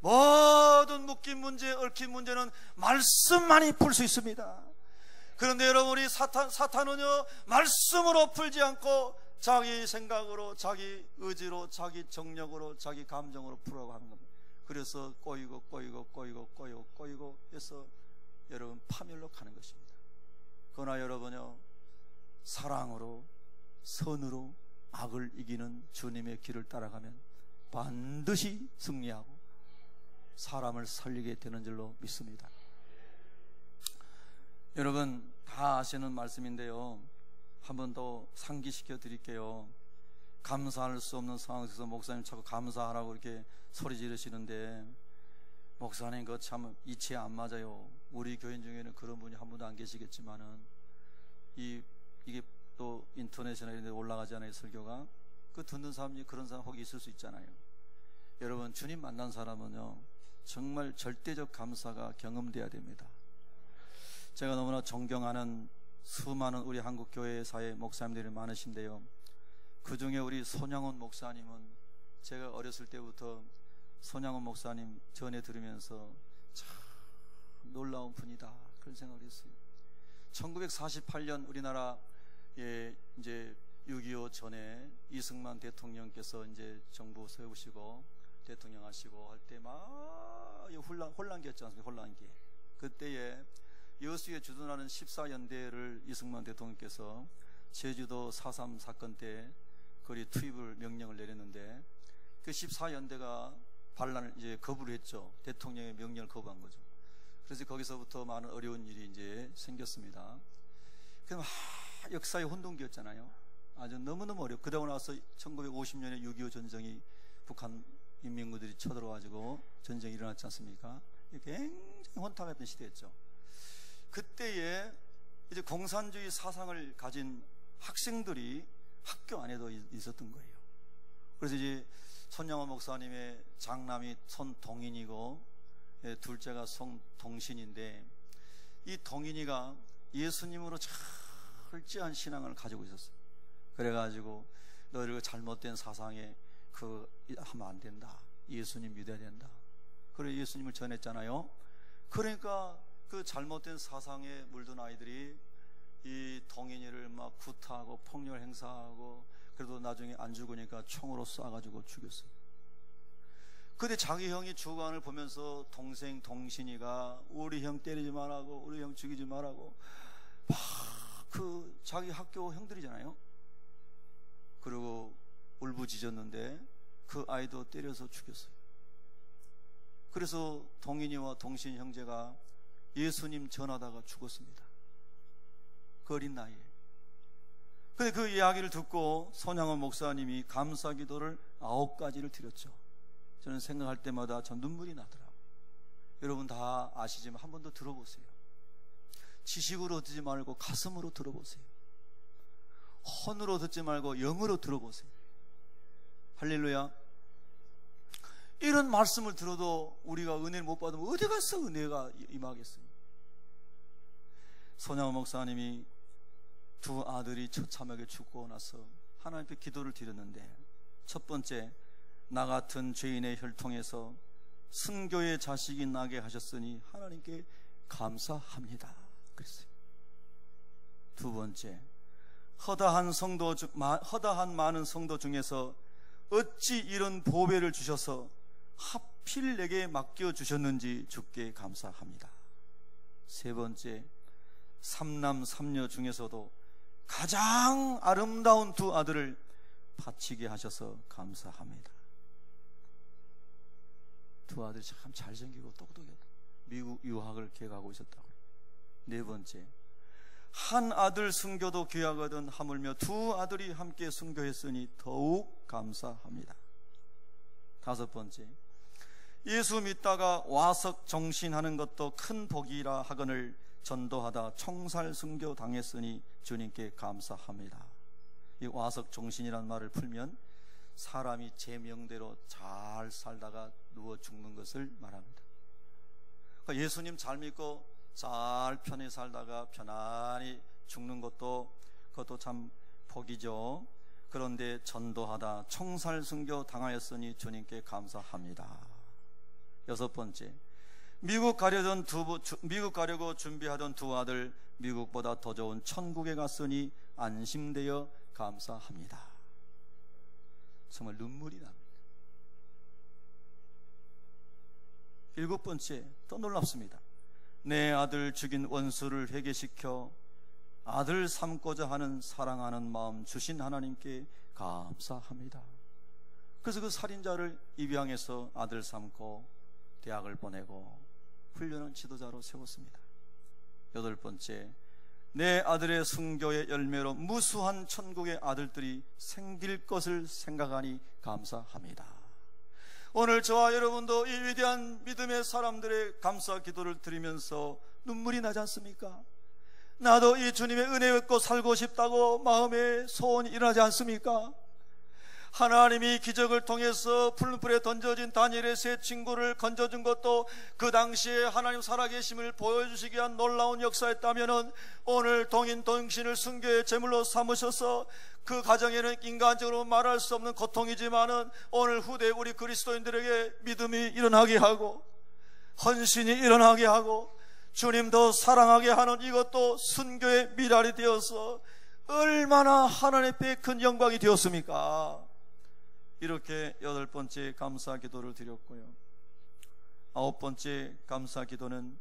모든 묶인 문제, 얽힌 문제는 말씀만이 풀 수 있습니다. 그런데 여러분이 사탄은요, 말씀으로 풀지 않고 자기 생각으로, 자기 의지로, 자기 정력으로, 자기 감정으로 풀어가고 하는 겁니다. 그래서 꼬이고 해서 여러분 파멸로 가는 것입니다. 그러나 여러분요, 사랑으로, 선으로 악을 이기는 주님의 길을 따라가면 반드시 승리하고 사람을 살리게 되는 줄로 믿습니다. 여러분 다 아시는 말씀인데요, 한 번 더 상기시켜 드릴게요. 감사할 수 없는 상황에서 목사님 자꾸 감사하라고 이렇게 소리 지르시는데, 목사님 그거 참 이치에 안 맞아요. 우리 교인 중에는 그런 분이 한 분도 안 계시겠지만은 이게 또 인터넷이나 이런 데 올라가잖아요, 설교가. 그 듣는 사람이 그런 사람 혹이 있을 수 있잖아요. 여러분 주님 만난 사람은요, 정말 절대적 감사가 경험돼야 됩니다. 제가 너무나 존경하는 수많은 우리 한국 교회사의 목사님들이 많으신데요, 그 중에 우리 손양원 목사님은 제가 어렸을 때부터 손양원 목사님 전해 들으면서 참 놀라운 분이다, 그런 생각을 했어요. 1948년 우리나라에 이제 6.25 전에 이승만 대통령께서 이제 정부 세우시고 대통령 하시고 할 때 막 혼란기였지 않습니까? 혼란기. 그때에 여수에 주둔하는 14연대를 이승만 대통령께서 제주도 4.3 사건 때 거리 투입을 명령을 내렸는데, 그 14연대가 반란을 이제 거부를 했죠. 대통령의 명령을 거부한 거죠. 그래서 거기서부터 많은 어려운 일이 이제 생겼습니다. 그럼 역사의 혼돈기였잖아요. 아주 너무너무 어렵고, 그러고 나서 1950년에 6.25 전쟁이 북한 인민군들이 쳐들어가지고 전쟁이 일어났지 않습니까? 굉장히 혼탁했던 시대였죠. 그때에 이제 공산주의 사상을 가진 학생들이 학교 안에도 있었던 거예요. 그래서 이제 손양원 목사님의 장남이 손동인이고 둘째가 손동신인데, 이 동인이가 예수님으로 철저한 신앙을 가지고 있었어요. 그래가지고 너희들 잘못된 사상에 하면 안 된다, 예수님 믿어야 된다, 그래 예수님을 전했잖아요. 그러니까 그 잘못된 사상에 물든 아이들이 이 동인이를 막 구타하고 폭력을 행사하고, 그래도 나중에 안 죽으니까 총으로 쏴가지고 죽였어요. 근데 자기 형이 죽어가는 보면서 동생 동신이가 우리 형 때리지 말라고, 우리 형 죽이지 말라고 막 자기 학교 형들이잖아요. 그리고 울부짖었는데 그 아이도 때려서 죽였어요. 그래서 동인이와 동신 형제가 예수님 전하다가 죽었습니다. 그 어린 나이에. 근데 그 이야기를 듣고 손양원 목사님이 감사 기도를 9가지를 드렸죠. 저는 생각할 때마다 전 눈물이 나더라고요. 여러분 다 아시지만 한 번 더 들어보세요. 지식으로 듣지 말고 가슴으로 들어보세요. 혼으로 듣지 말고 영으로 들어보세요. 할렐루야. 이런 말씀을 들어도 우리가 은혜를 못 받으면 어디 가서 은혜가 임하겠어요? 손양원 목사님이 두 아들이 처참하게 죽고 나서 하나님께 기도를 드렸는데, 첫 번째, 나 같은 죄인의 혈통에서 순교의 자식이 나게 하셨으니 하나님께 감사합니다, 그랬어요. 두 번째, 허다한 많은 성도 중에서 어찌 이런 보배를 주셔서 하필 내게 맡겨주셨는지 주께 감사합니다. 세 번째, 삼남 삼녀 중에서도 가장 아름다운 두 아들을 바치게 하셔서 감사합니다. 두 아들이 참 잘생기고 똑똑했다. 미국 유학을 계획하고 있었다고요. 네 번째, 한 아들 순교도 귀하거든 하물며 두 아들이 함께 순교했으니 더욱 감사합니다. 다섯 번째, 예수 믿다가 와석 정신하는 것도 큰 복이라 하거늘 전도하다 총살 순교 당했으니 주님께 감사합니다. 이 와석 정신이란 말을 풀면 사람이 제 명대로 잘 살다가 누워 죽는 것을 말합니다. 그러니까 예수님 잘 믿고 잘 편히 살다가 편안히 죽는 것도 그것도 참 복이죠. 그런데 전도하다 총살 순교 당하였으니 주님께 감사합니다. 여섯 번째, 미국 가려고 준비하던 두 아들 미국보다 더 좋은 천국에 갔으니 안심되어 감사합니다. 정말 눈물이 납니다. 일곱 번째, 더 놀랍습니다. 내 아들 죽인 원수를 회개시켜 아들 삼고자 하는 사랑하는 마음 주신 하나님께 감사합니다. 그래서 그 살인자를 입양해서 아들 삼고 대학을 보내고 훈련한 지도자로 세웠습니다. 여덟 번째, 내 아들의 순교의 열매로 무수한 천국의 아들들이 생길 것을 생각하니 감사합니다. 오늘 저와 여러분도 이 위대한 믿음의 사람들의 감사 기도를 드리면서 눈물이 나지 않습니까? 나도 이 주님의 은혜 받고 살고 싶다고 마음에 소원이 일어나지 않습니까? 하나님이 기적을 통해서 풀무불에 던져진 다니엘의 세 친구를 건져준 것도 그 당시에 하나님 살아계심을 보여주시기 위한 놀라운 역사였다면 오늘 동인 동신을 순교의 제물로 삼으셔서 그 가정에는 인간적으로 말할 수 없는 고통이지만은 오늘 후대 우리 그리스도인들에게 믿음이 일어나게 하고 헌신이 일어나게 하고 주님도 사랑하게 하는 이것도 순교의 미랄이 되어서 얼마나 하나님 앞에 큰 영광이 되었습니까? 이렇게 여덟 번째 감사 기도를 드렸고요. 아홉 번째 감사 기도는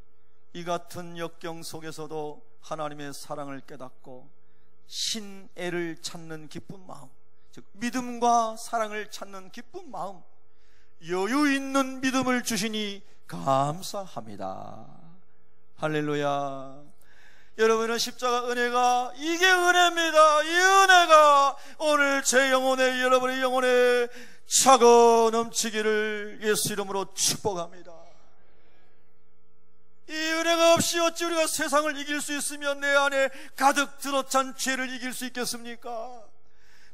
이 같은 역경 속에서도 하나님의 사랑을 깨닫고 신애를 찾는 기쁜 마음, 즉 믿음과 사랑을 찾는 기쁜 마음, 여유 있는 믿음을 주시니 감사합니다. 할렐루야. 여러분은 십자가 은혜가 이게 은혜입니다. 이 은혜가 오늘 제 영혼에, 여러분의 영혼에 차고 넘치기를 예수 이름으로 축복합니다. 이 은혜가 없이 어찌 우리가 세상을 이길 수 있으며 내 안에 가득 들어찬 죄를 이길 수 있겠습니까?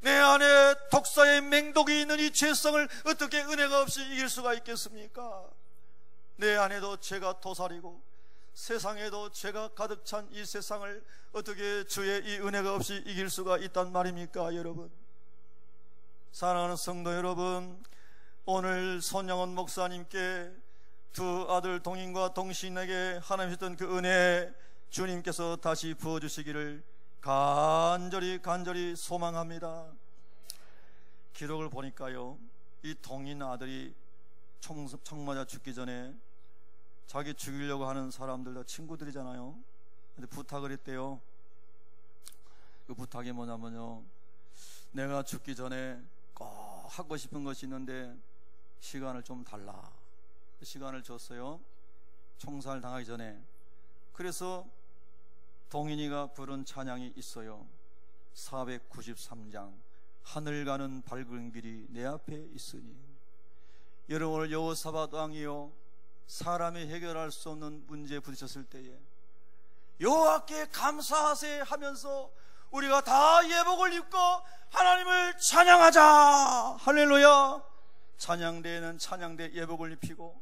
내 안에 독사의 맹독이 있는 이 죄성을 어떻게 은혜가 없이 이길 수가 있겠습니까? 내 안에도 죄가 도사리고 세상에도 죄가 가득 찬 이 세상을 어떻게 주의 이 은혜가 없이 이길 수가 있단 말입니까? 여러분, 사랑하는 성도 여러분, 오늘 손양원 목사님께 두 아들 동인과 동신에게 하나님 주셨던 그 은혜 주님께서 다시 부어주시기를 간절히 소망합니다. 기록을 보니까요, 이 동인 아들이 총 맞아 죽기 전에 자기 죽이려고 하는 사람들 다 친구들이잖아요. 근데 부탁을 했대요. 그 부탁이 뭐냐면요, 내가 죽기 전에 꼭 하고 싶은 것이 있는데 시간을 좀 달라. 시간을 줬어요. 총살 당하기 전에. 그래서 동인이가 부른 찬양이 있어요. 493장 하늘 가는 밝은 길이 내 앞에 있으니. 여러분, 오늘 여호사밧 왕이요, 사람이 해결할 수 없는 문제에 부딪혔을 때에 여호와께 감사하세 하면서 우리가 다 예복을 입고 하나님을 찬양하자. 할렐루야. 찬양대에는 찬양대 예복을 입히고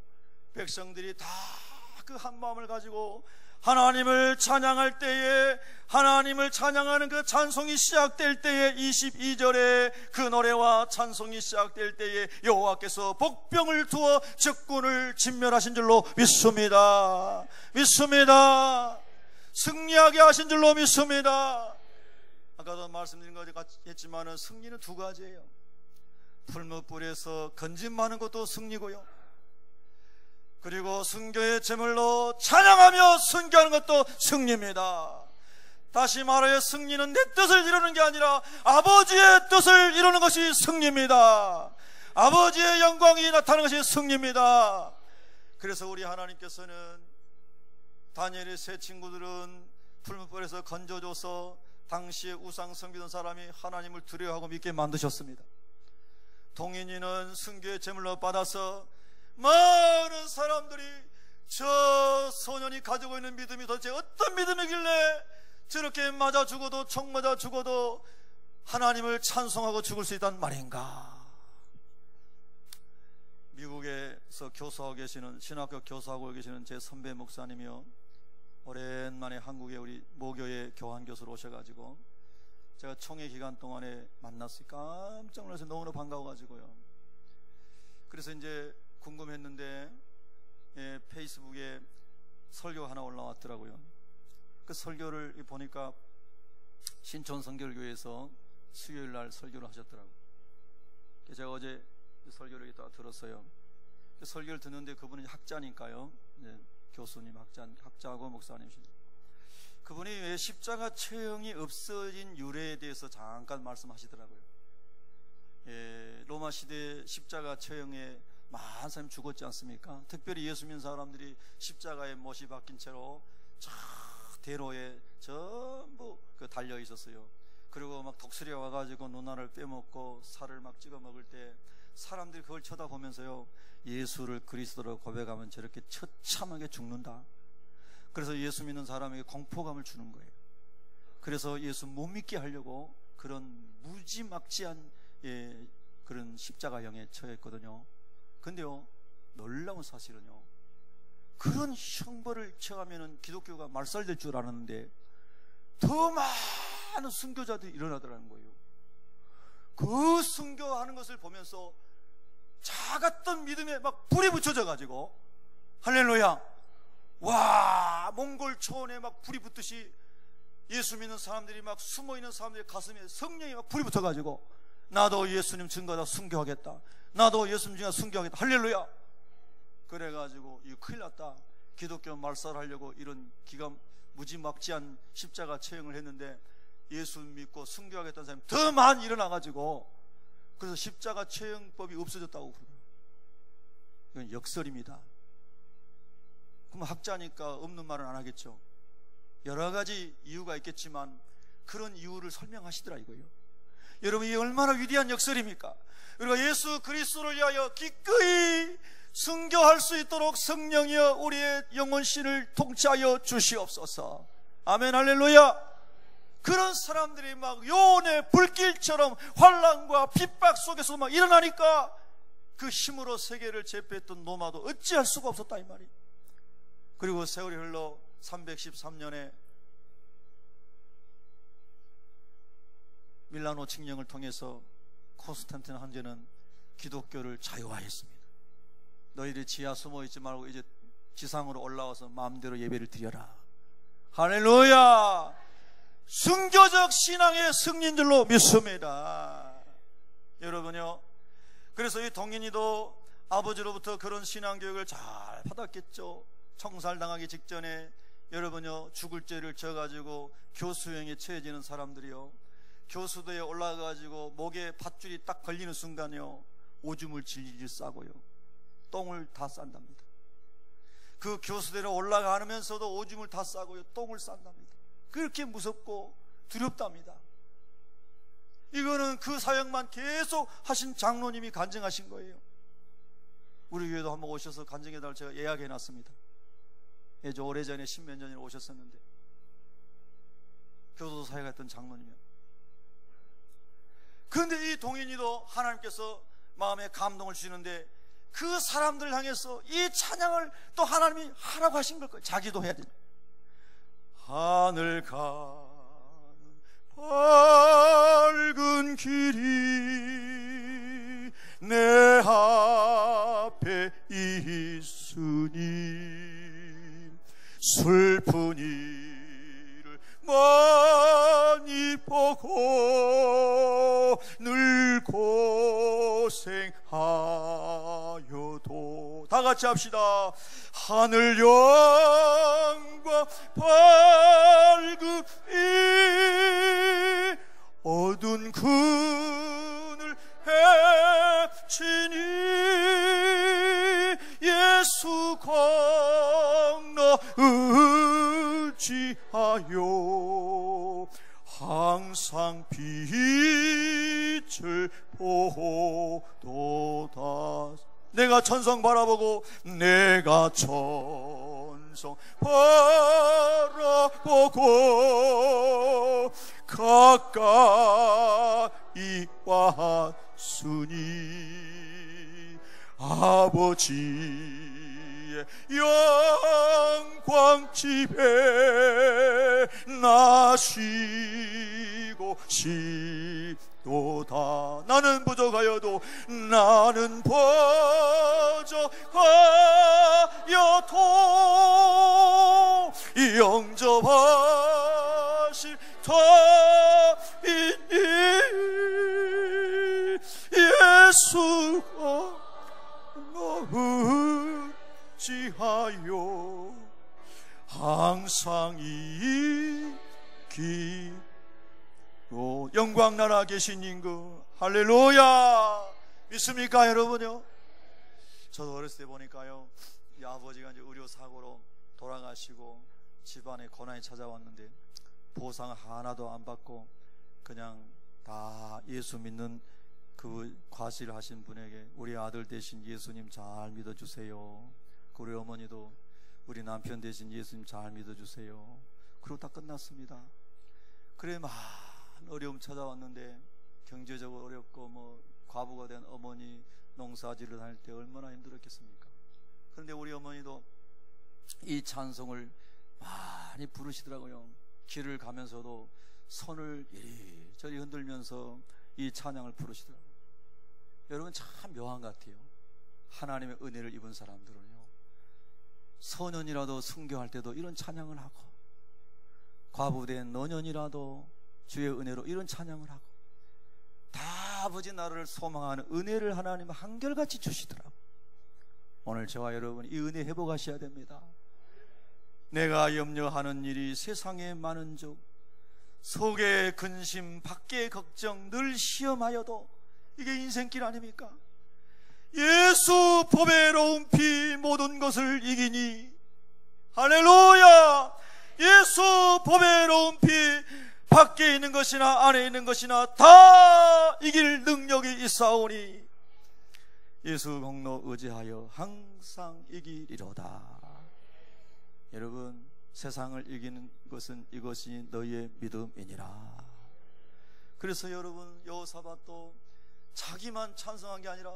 백성들이 다 그 한 마음을 가지고 하나님을 찬양할 때에, 하나님을 찬양하는 그 찬송이 시작될 때에 22절에 그 노래와 찬송이 시작될 때에 여호와께서 복병을 두어 적군을 진멸하신 줄로 믿습니다. 승리하게 하신 줄로 믿습니다. 아까도 말씀드린 것 같지만 승리는 두 가지예요. 풀무불에서 건짐하는 것도 승리고요, 그리고 순교의 제물로 찬양하며 순교하는 것도 승리입니다. 다시 말하여 승리는 내 뜻을 이루는 게 아니라 아버지의 뜻을 이루는 것이 승리입니다. 아버지의 영광이 나타나는 것이 승리입니다. 그래서 우리 하나님께서는 다니엘의 세 친구들은 풀무불에서 건져줘서 당시에 우상 섬기던 사람이 하나님을 두려워하고 믿게 만드셨습니다. 동인이는 순교의 제물로 받아서 많은 사람들이 저 소년이 가지고 있는 믿음이 도대체 어떤 믿음이길래 저렇게 맞아 죽어도, 총 맞아 죽어도 하나님을 찬송하고 죽을 수 있단 말인가. 미국에서 교수하고 계시는, 신학교 교수하고 계시는 제 선배 목사님이요, 오랜만에 한국에 우리 모교의 교환 교수로 오셔가지고 제가 총회 기간 동안에 만났으니 깜짝 놀라서 너무나 반가워가지고요. 그래서 이제 궁금했는데 페이스북에 설교 하나 올라왔더라고요. 그 설교를 보니까 신촌 성결교회에서 수요일 날 설교를 하셨더라고요. 제가 어제 설교를 다 들었어요. 그 설교를 듣는데 그분이 학자니까요, 교수님, 학자하고 목사님이십니다. 그분이 왜 십자가 처형이 없어진 유래에 대해서 잠깐 말씀하시더라고요. 로마 시대 십자가 처형에 많은 사람이 죽었지 않습니까? 특별히 예수 믿는 사람들이 십자가에 못이 박힌 채로 저 대로에 전부 달려 있었어요. 그리고 막 독수리 와가지고 눈알을 빼먹고 살을 막 찍어 먹을 때 사람들이 그걸 쳐다보면서요, 예수를 그리스도로 고백하면 저렇게 처참하게 죽는다. 그래서 예수 믿는 사람에게 공포감을 주는 거예요. 그래서 예수 못 믿게 하려고 그런 무지막지한 그런 십자가형에 처했거든요. 근데요, 놀라운 사실은요, 그런 형벌을 처하면은 기독교가 말살될 줄 알았는데 더 많은 순교자들이 일어나더라는 거예요. 그 순교하는 것을 보면서 작았던 믿음에 막 불이 붙여져 가지고, 할렐루야, 와, 몽골 초원에 막 불이 붙듯이 예수 믿는 사람들이 막 숨어있는 사람들의 가슴에 성령이 막 불이 붙어가지고, 나도 예수님 증거다 순교하겠다, 나도 예수님 증거다 순교하겠다, 할렐루야. 그래가지고 이거 큰일 났다, 기독교 말살하려고 이런 기가 무지막지한 십자가 처형을 했는데 예수 믿고 순교하겠다는 사람이 더 많이 일어나가지고, 그래서 십자가 처형법이 없어졌다고 그러고요. 이건 역설입니다. 그럼 학자니까 없는 말은 안 하겠죠. 여러 가지 이유가 있겠지만 그런 이유를 설명하시더라 이거예요. 여러분, 이게 얼마나 위대한 역설입니까? 우리가 예수 그리스도를 위하여 기꺼이 순교할 수 있도록 성령이여 우리의 영혼신을 통치하여 주시옵소서. 아멘, 할렐루야. 그런 사람들이 막 요온의 불길처럼 환난과 핍박 속에서 막 일어나니까 그 힘으로 세계를 제패했던 로마도 어찌할 수가 없었다 이 말이에요. 그리고 세월이 흘러 313년에 밀라노 칙령을 통해서 콘스탄틴 황제는 기독교를 자유화했습니다. 너희들이 지하 숨어 있지 말고 이제 지상으로 올라와서 마음대로 예배를 드려라. 할렐루야. 순교적 신앙의 승리인 줄로 믿습니다. 여러분요, 그래서 이 동인이도 아버지로부터 그런 신앙 교육을 잘 받았겠죠. 총살당하기 직전에 여러분요, 죽을 죄를 져가지고 교수형에 처해지는 사람들이요, 교수도에 올라가가지고 목에 밧줄이 딱 걸리는 순간요, 오줌을 질질 싸고요, 똥을 다 싼답니다. 그 교수대로 올라가면서도 오줌을 다 싸고요, 똥을 싼답니다. 그렇게 무섭고 두렵답니다. 이거는 그 사역만 계속 하신 장로님이 간증하신 거예요. 우리 교회도 한번 오셔서 간증해달라고 제가 예약해놨습니다. 저 오래전에 10몇 년에 오셨었는데, 교도소 사역했던 장로님이요. 그런데 이 동인이도 하나님께서 마음에 감동을 주시는데 그 사람들을 향해서 이 찬양을 또 하나님이 하라고 하신 걸 거예요. 자기도 해야 돼요. 하늘 가는 밝은 길이 내 앞에 있으니 슬픈 일을 많이 보고 늘 고생하여도, 다 같이 합시다. 하늘 영과 밝음이 어두운 그늘 헤치니 예수 공로 의지하여 빛을 보도다. 내가 천성 바라보고 내가 천성 바라보고 가까이 왔으니 아버지의 영광 집에 나시고 싶도다. 나는 부족하여도 영접하실 터이니 예수가 어찌하여 항상 이기로 영광나라 계신 임금 할렐루야. 믿습니까 여러분요? 저도 어렸을 때 보니까요, 이 아버지가 이제 의료사고로 돌아가시고 집안에 고난이 찾아왔는데 보상 하나도 안 받고 그냥 다 예수 믿는 그 과실하신 분에게 우리 아들 대신 예수님 잘 믿어주세요. 우리 어머니도 우리 남편 대신 예수님 잘 믿어주세요. 그리고 다 끝났습니다. 그래 많은 어려움 찾아왔는데 경제적으로 어렵고 뭐 과부가 된 어머니 농사지를 다닐 때 얼마나 힘들었겠습니까? 그런데 우리 어머니도 이 찬송을 많이 부르시더라고요. 길을 가면서도 손을 이리저리 흔들면서 이 찬양을 부르시더라고요. 여러분 참 묘한 것 같아요. 하나님의 은혜를 입은 사람들은요, 소년이라도 순교할 때도 이런 찬양을 하고, 과부된 노년이라도 주의 은혜로 이런 찬양을 하고, 다 아버지 나라를 소망하는 은혜를 하나님 한결같이 주시더라고요. 오늘 저와 여러분 이 은혜 회복하셔야 됩니다. 내가 염려하는 일이 세상에 많은 적, 속의 근심 밖의 걱정 늘 시험하여도, 이게 인생길 아닙니까? 예수 보배로운 피 모든 것을 이기니 할렐루야. 예수 보배로운 피 밖에 있는 것이나 안에 있는 것이나 다 이길 능력이 있사오니 예수 공로 의지하여 항상 이기리로다. 여러분 세상을 이기는 것은 이것이 너희의 믿음이니라. 그래서 여러분 여호사밧도 자기만 찬송한 게 아니라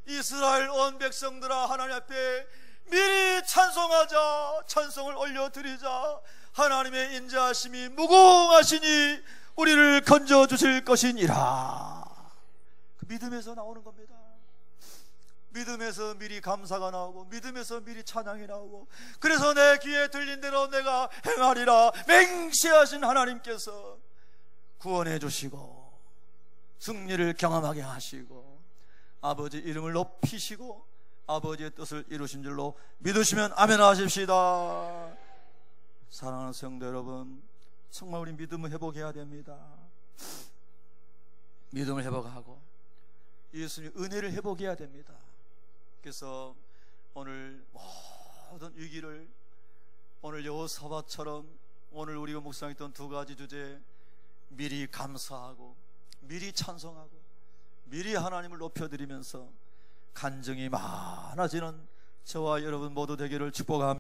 이스라엘 온 백성들아 하나님 앞에 미리 찬송하자, 찬송을 올려드리자. 하나님의 인자하심이 무궁하시니 우리를 건져주실 것이니라. 그 믿음에서 나오는 겁니다. 믿음에서 미리 감사가 나오고, 믿음에서 미리 찬양이 나오고, 그래서 내 귀에 들린 대로 내가 행하리라 맹세하신 하나님께서 구원해 주시고 승리를 경험하게 하시고 아버지 이름을 높이시고 아버지의 뜻을 이루신 줄로 믿으시면 아멘 하십시다. 사랑하는 성도 여러분, 정말 우리 믿음을 회복해야 됩니다. 믿음을 회복하고 예수님 은혜를 회복해야 됩니다. 그래서 오늘 모든 위기를 오늘 여호사밧처럼 오늘 우리가 묵상했던 두 가지 주제, 미리 감사하고 미리 찬송하고 미리 하나님을 높여드리면서 간증이 많아지는 저와 여러분 모두 되기를 축복합니다.